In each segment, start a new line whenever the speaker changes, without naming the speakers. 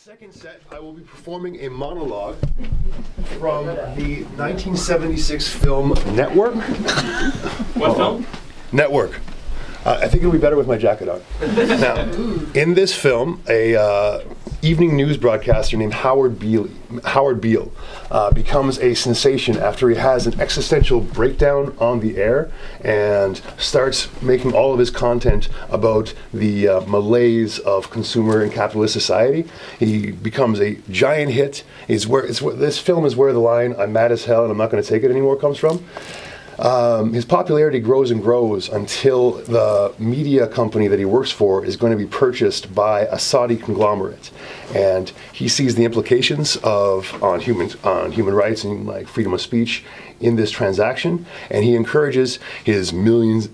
second set, I will be performing a monologue from the 1976 film Network.
What film?
Network. I think it'll be better with my jacket on. Now, in this film, a evening news broadcaster named Howard Beale becomes a sensation after he has an existential breakdown on the air and starts making all of his content about the malaise of consumer and capitalist society. He becomes a giant hit. This film is where the line "I'm mad as hell and I'm not going to take it anymore" comes from. His popularity grows and grows until the media company that he works for is going to be purchased by a Saudi conglomerate, and he sees the implications on human rights and like freedom of speech in this transaction, and he encourages his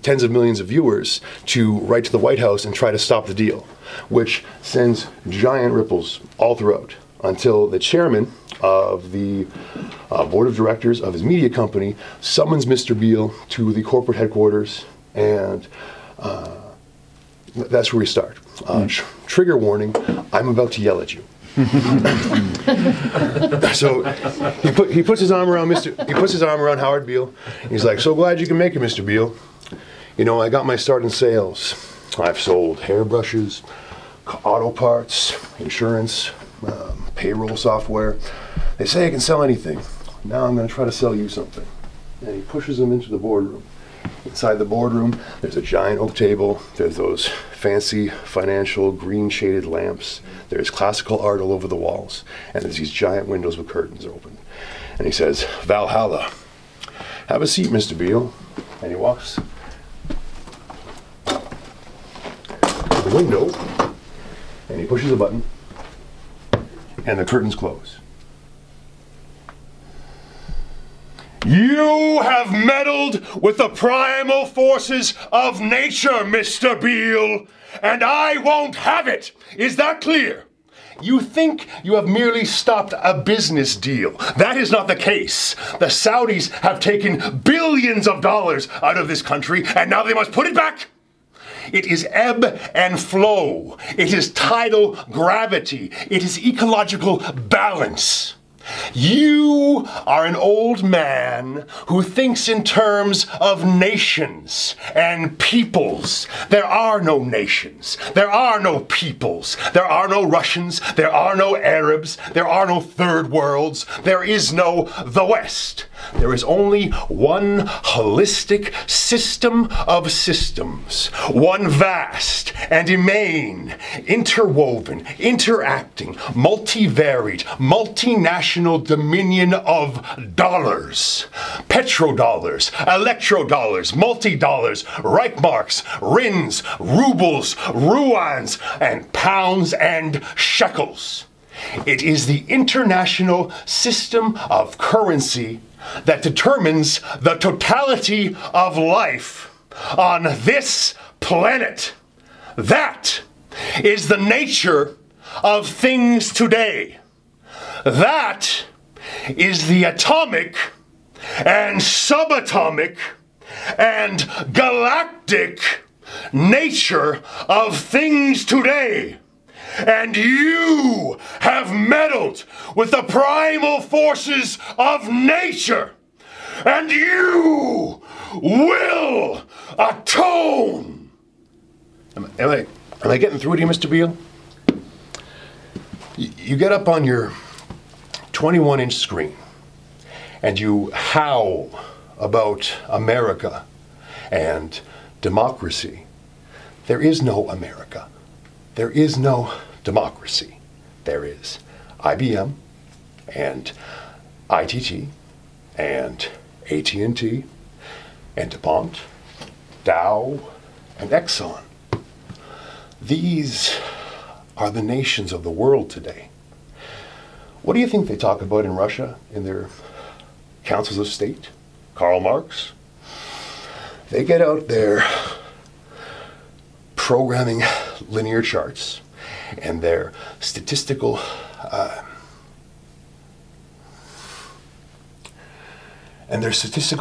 tens of millions of viewers to write to the White House and try to stop the deal, which sends giant ripples all throughout until the chairman of the board of directors of his media company summons Mr. Beale to the corporate headquarters, and that's where we start. Trigger warning, I'm about to yell at you. So he puts his arm around Howard Beale. He's like, "So glad you can make it, Mr. Beale. You know, I got my start in sales. I've sold hairbrushes, auto parts, insurance, payroll software. They say I can sell anything. Now I'm going to try to sell you something." And he pushes him into the boardroom. Inside the boardroom, there's a giant oak table. There's those fancy financial green shaded lamps. There's classical art all over the walls. And there's these giant windows with curtains open. And he says, "Valhalla. Have a seat, Mr. Beale." And he walks to the window and he pushes a button and the curtains close. "You have meddled with the primal forces of nature, Mr. Beale, and I won't have it. Is that clear? You think you have merely stopped a business deal. That is not the case. The Saudis have taken billions of dollars out of this country, and now they must put it back. It is ebb and flow. It is tidal gravity. It is ecological balance. You are an old man who thinks in terms of nations and peoples. There are no nations. There are no peoples. There are no Russians. There are no Arabs. There are no third worlds. There is no the West. There is only one holistic system of systems, one vast and immane, interwoven, interacting, multivariate, multinational dominion of dollars. Petrodollars, electrodollars, multi-dollars, Reichmarks, Rins, rubles, ruans, and pounds and shekels. It is the international system of currency that determines the totality of life on this planet. That is the nature of things today. That is the atomic and subatomic and galactic nature of things today. And you have meddled with the primal forces of nature, and you will atone. Am I getting through to you, Mr. Beale? You get up on your 21-inch screen and you howl about America and democracy. There is no America. There is no democracy. There is IBM and ITT and AT&T and DuPont, Dow and Exxon. These are the nations of the world today. What do you think they talk about in Russia in their councils of state? Karl Marx? They get out there programming linear charts and their statistical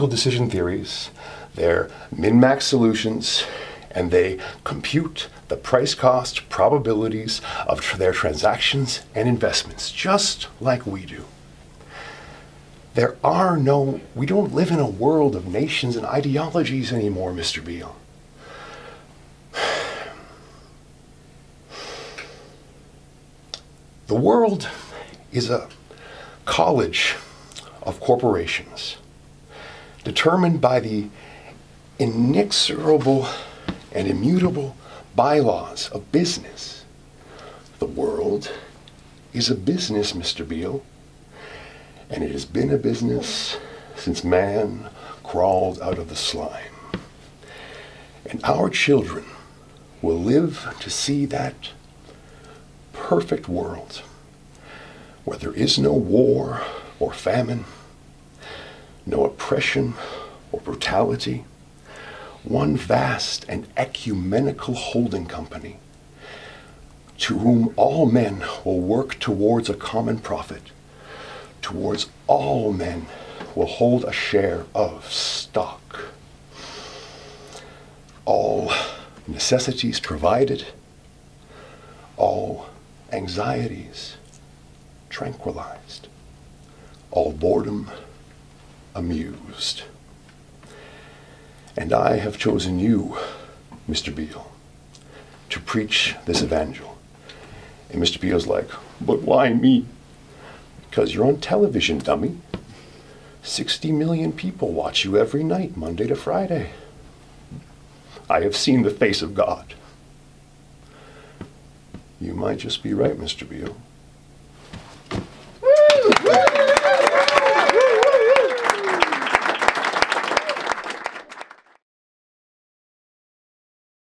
decision theories, their min-max solutions, and they compute the price-cost probabilities of their transactions and investments, just like we do. We don't live in a world of nations and ideologies anymore, Mr. Beale. The world is a college of corporations, determined by the inexorable and immutable bylaws of business. The world is a business, Mr. Beale, and it has been a business since man crawled out of the slime. And our children will live to see that perfect world where there is no war or famine, no oppression or brutality, one vast and ecumenical holding company to whom all men will work towards a common profit, towards all men will hold a share of stock. All necessities provided, all anxieties tranquilized, all boredom amused. And I have chosen you, Mr. Beale, to preach this evangel. And Mr. Beale's like, but why me? Because you're on television, dummy. 60 million people watch you every night, Monday to Friday. I have seen the face of God. You might just be right, Mr. Beale.